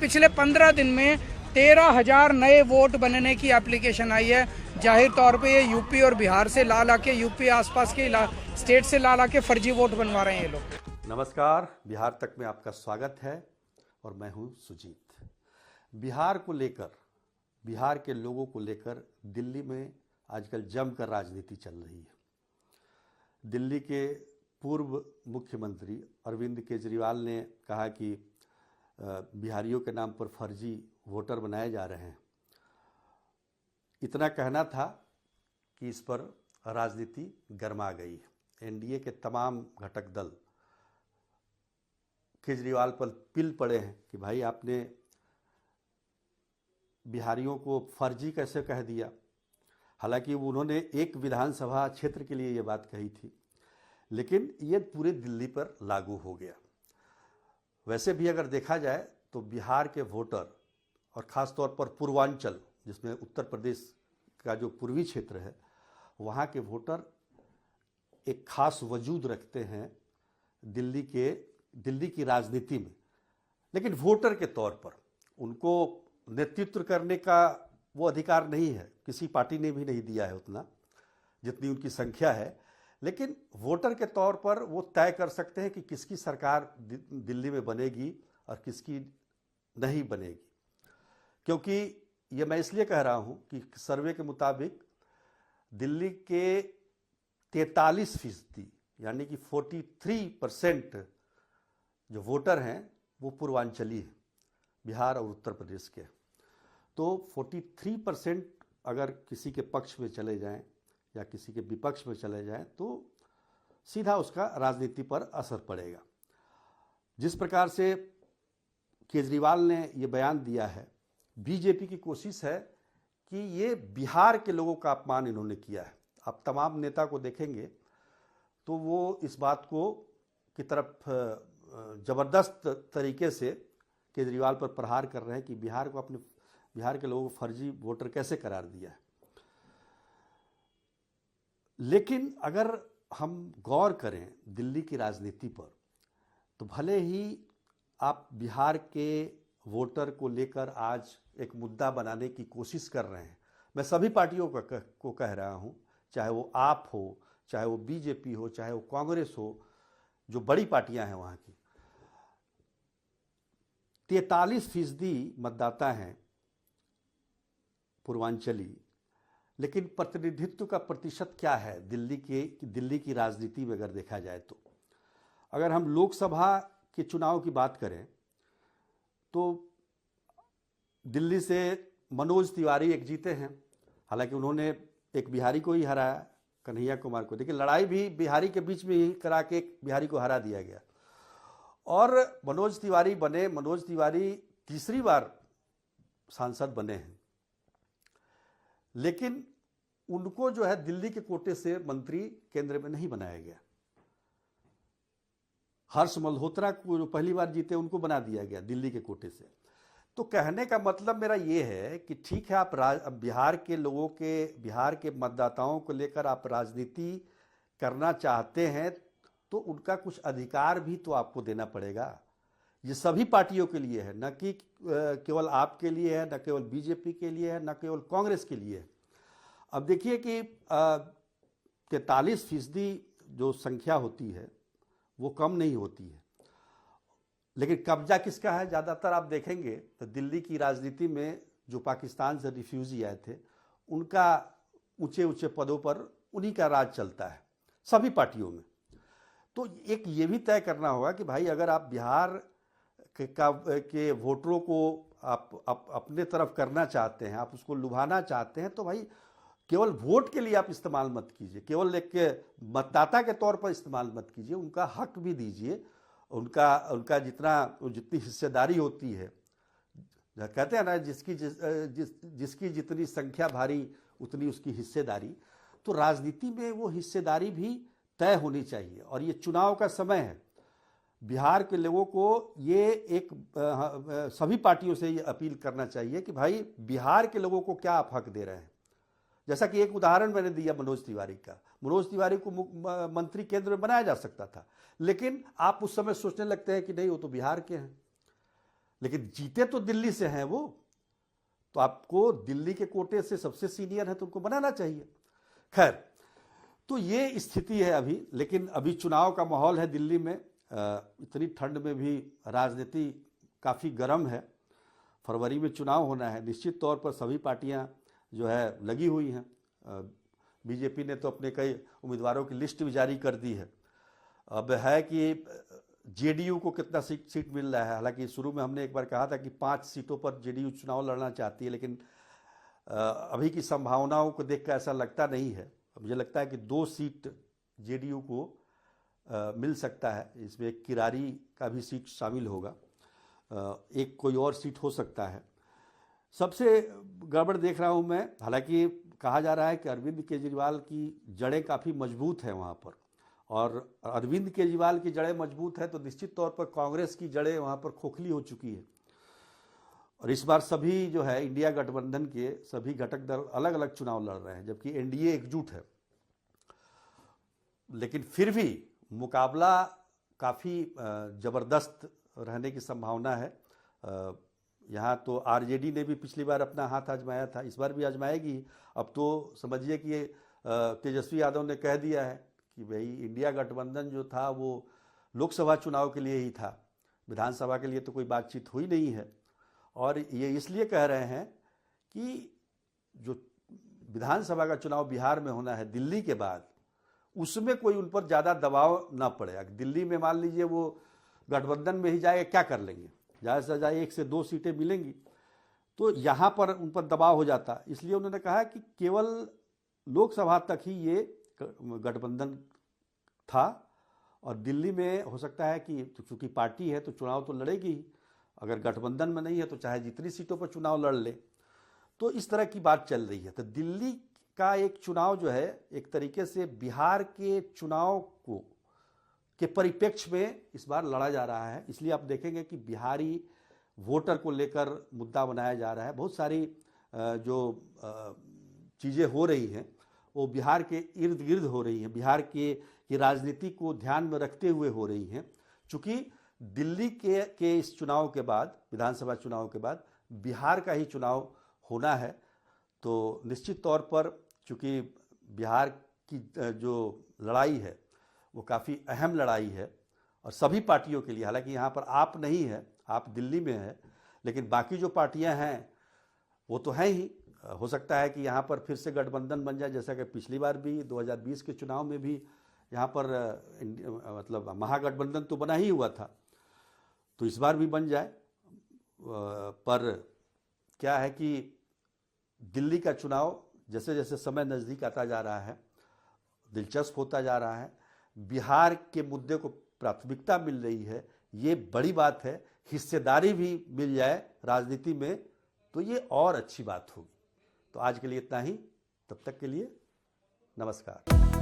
पिछले 15 दिन में 13,000 नए वोट बनने की एप्लीकेशन आई है। जाहिर तौर पे ये यूपी और बिहार से ला के यूपी आसपास के स्टेट से ला के फर्जी वोट बनवा रहे हैं ये लोग। नमस्कार, बिहार तक में आपका स्वागत है और मैं हूं सुजीत। बिहार को लेकर, बिहार के लोगों को लेकर दिल्ली में आजकल जमकर राजनीति चल रही है। दिल्ली के पूर्व मुख्यमंत्री अरविंद केजरीवाल ने कहा कि बिहारियों के नाम पर फर्जी वोटर बनाए जा रहे हैं। इतना कहना था कि इस पर राजनीति गरमा गई है। एनडीए के तमाम घटक दल केजरीवाल पर पिल पड़े हैं कि भाई आपने बिहारियों को फर्जी कैसे कह दिया। हालांकि उन्होंने एक विधानसभा क्षेत्र के लिए ये बात कही थी, लेकिन ये पूरे दिल्ली पर लागू हो गया। वैसे भी अगर देखा जाए तो बिहार के वोटर और ख़ास तौर पर पूर्वांचल, जिसमें उत्तर प्रदेश का जो पूर्वी क्षेत्र है, वहाँ के वोटर एक खास वजूद रखते हैं दिल्ली की राजनीति में। लेकिन वोटर के तौर पर उनको नेतृत्व करने का वो अधिकार नहीं है, किसी पार्टी ने भी नहीं दिया है उतना जितनी उनकी संख्या है। लेकिन वोटर के तौर पर वो तय कर सकते हैं कि किसकी सरकार दिल्ली में बनेगी और किसकी नहीं बनेगी। क्योंकि ये मैं इसलिए कह रहा हूँ कि सर्वे के मुताबिक दिल्ली के 43% यानी कि 43% जो वोटर हैं वो पूर्वांचली हैं, बिहार और उत्तर प्रदेश के। तो 43% अगर किसी के पक्ष में चले जाएं या किसी के विपक्ष में चले जाएं तो सीधा उसका राजनीति पर असर पड़ेगा। जिस प्रकार से केजरीवाल ने ये बयान दिया है, बीजेपी की कोशिश है कि ये बिहार के लोगों का अपमान इन्होंने किया है। आप तमाम नेता को देखेंगे तो वो इस बात को की तरफ ज़बरदस्त तरीके से केजरीवाल पर प्रहार कर रहे हैं कि बिहार के लोगों को फर्जी वोटर कैसे करार दिया है। लेकिन अगर हम गौर करें दिल्ली की राजनीति पर, तो भले ही आप बिहार के वोटर को लेकर आज एक मुद्दा बनाने की कोशिश कर रहे हैं। मैं सभी पार्टियों को कह रहा हूं, चाहे वो आप हो, चाहे वो बीजेपी हो, चाहे वो कांग्रेस हो, जो बड़ी पार्टियां हैं वहां की। 43% मतदाता हैं पूर्वांचली, लेकिन प्रतिनिधित्व का प्रतिशत क्या है दिल्ली की राजनीति में अगर देखा जाए तो? अगर हम लोकसभा के चुनाव की बात करें तो दिल्ली से मनोज तिवारी एक जीते हैं। हालांकि उन्होंने एक बिहारी को ही हराया, कन्हैया कुमार को। देखिए, लड़ाई भी बिहारी के बीच में ही करा के एक बिहारी को हरा दिया गया और मनोज तिवारी तीसरी बार सांसद बने हैं। लेकिन उनको जो है दिल्ली के कोटे से मंत्री केंद्र में नहीं बनाया गया। हर्ष मल्होत्रा को जो पहली बार जीते उनको बना दिया गया दिल्ली के कोटे से। तो कहने का मतलब मेरा ये है कि ठीक है, आप बिहार के लोगों के, बिहार के मतदाताओं को लेकर आप राजनीति करना चाहते हैं तो उनका कुछ अधिकार भी तो आपको देना पड़ेगा। ये सभी पार्टियों के लिए है, न कि केवल आपके लिए है, न केवल बीजेपी के लिए है, न केवल कांग्रेस के लिए है। अब देखिए कि 43% जो संख्या होती है वो कम नहीं होती है, लेकिन कब्जा किसका है? ज़्यादातर आप देखेंगे तो दिल्ली की राजनीति में जो पाकिस्तान से रिफ्यूजी आए थे उनका ऊंचे ऊंचे पदों पर उन्हीं का राज चलता है सभी पार्टियों में। तो एक ये भी तय करना होगा कि भाई अगर आप बिहार के वोटरों को आप अपने तरफ करना चाहते हैं, आप उसको लुभाना चाहते हैं, तो भाई केवल वोट के लिए आप इस्तेमाल मत कीजिए, केवल एक मतदाता के तौर पर इस्तेमाल मत कीजिए, उनका हक भी दीजिए। उनका जितनी हिस्सेदारी होती है, कहते हैं ना, जिसकी जितनी संख्या भारी उतनी उसकी हिस्सेदारी। तो राजनीति में वो हिस्सेदारी भी तय होनी चाहिए। और ये चुनाव का समय है, बिहार के लोगों को ये एक सभी पार्टियों से ये अपील करना चाहिए कि भाई बिहार के लोगों को क्या आप हक दे रहे हैं। जैसा कि एक उदाहरण मैंने दिया मनोज तिवारी का, मनोज तिवारी को मंत्री केंद्र में बनाया जा सकता था, लेकिन आप उस समय सोचने लगते हैं कि नहीं, वो तो बिहार के हैं। लेकिन जीते तो दिल्ली से हैं वो, तो आपको दिल्ली के कोटे से सबसे सीनियर है तो उनको बनाना चाहिए। खैर, तो ये स्थिति है अभी। लेकिन अभी चुनाव का माहौल है दिल्ली में, इतनी ठंड में भी राजनीति काफ़ी गर्म है। फरवरी में चुनाव होना है, निश्चित तौर पर सभी पार्टियां जो है लगी हुई हैं। बीजेपी ने तो अपने कई उम्मीदवारों की लिस्ट भी जारी कर दी है। अब है कि जेडीयू को कितना सीट मिल रहा है। हालांकि शुरू में हमने एक बार कहा था कि 5 सीटों पर जेडीयू चुनाव लड़ना चाहती है, लेकिन अभी की संभावनाओं को देखकर ऐसा लगता नहीं है। मुझे लगता है कि 2 सीट जेडीयू को मिल सकता है। इसमें एक किरारी का भी सीट शामिल होगा, एक कोई और सीट हो सकता है। सबसे गड़बड़ देख रहा हूं मैं, हालांकि कहा जा रहा है कि अरविंद केजरीवाल की जड़ें काफ़ी मजबूत हैं वहां पर, और अरविंद केजरीवाल की जड़ें मजबूत है तो निश्चित तौर पर कांग्रेस की जड़ें वहां पर खोखली हो चुकी है। और इस बार सभी जो है इंडिया गठबंधन के सभी घटक दल अलग अलग चुनाव लड़ रहे हैं, जबकि एनडीए एकजुट है। लेकिन फिर भी मुकाबला काफ़ी ज़बरदस्त रहने की संभावना है। यहाँ तो आरजेडी ने भी पिछली बार अपना हाथ आजमाया था, इस बार भी आजमाएगी। अब तो समझिए कि तेजस्वी यादव ने कह दिया है कि भाई इंडिया गठबंधन जो था वो लोकसभा चुनाव के लिए ही था, विधानसभा के लिए तो कोई बातचीत हुई नहीं है। और ये इसलिए कह रहे हैं कि जो विधानसभा का चुनाव बिहार में होना है दिल्ली के बाद, उसमें कोई उन पर ज़्यादा दबाव ना पड़े। दिल्ली में मान लीजिए वो गठबंधन में ही जाएगा, क्या कर लेंगे, ज़्यादा से ज़्यादा 1 से 2 सीटें मिलेंगी, तो यहाँ पर उन पर दबाव हो जाता। इसलिए उन्होंने कहा कि केवल लोकसभा तक ही ये गठबंधन था, और दिल्ली में हो सकता है कि चूंकि पार्टी है तो चुनाव तो लड़ेगी ही, अगर गठबंधन में नहीं है तो चाहे जितनी सीटों पर चुनाव लड़ ले। तो इस तरह की बात चल रही है। तो दिल्ली का एक चुनाव जो है एक तरीके से बिहार के चुनाव को के परिप्रेक्ष्य में इस बार लड़ा जा रहा है। इसलिए आप देखेंगे कि बिहारी वोटर को लेकर मुद्दा बनाया जा रहा है। बहुत सारी जो चीज़ें हो रही हैं वो बिहार के इर्द गिर्द हो रही हैं, बिहार की राजनीति को ध्यान में रखते हुए हो रही हैं। चूँकि दिल्ली के इस चुनाव के बाद, विधानसभा चुनाव के बाद बिहार का ही चुनाव होना है, तो निश्चित तौर पर चूँकि बिहार की जो लड़ाई है वो काफ़ी अहम लड़ाई है और सभी पार्टियों के लिए। हालांकि यहाँ पर आप नहीं है, आप दिल्ली में है, लेकिन बाकी जो पार्टियां हैं वो तो हैं ही। हो सकता है कि यहाँ पर फिर से गठबंधन बन जाए, जैसा कि पिछली बार भी 2020 के चुनाव में भी यहाँ पर मतलब महागठबंधन तो बना ही हुआ था, तो इस बार भी बन जाए। पर क्या है कि दिल्ली का चुनाव जैसे जैसे समय नज़दीक आता जा रहा है, दिलचस्प होता जा रहा है। बिहार के मुद्दे को प्राथमिकता मिल रही है, ये बड़ी बात है। हिस्सेदारी भी मिल जाए राजनीति में तो ये और अच्छी बात होगी। तो आज के लिए इतना ही, तब तक के लिए नमस्कार।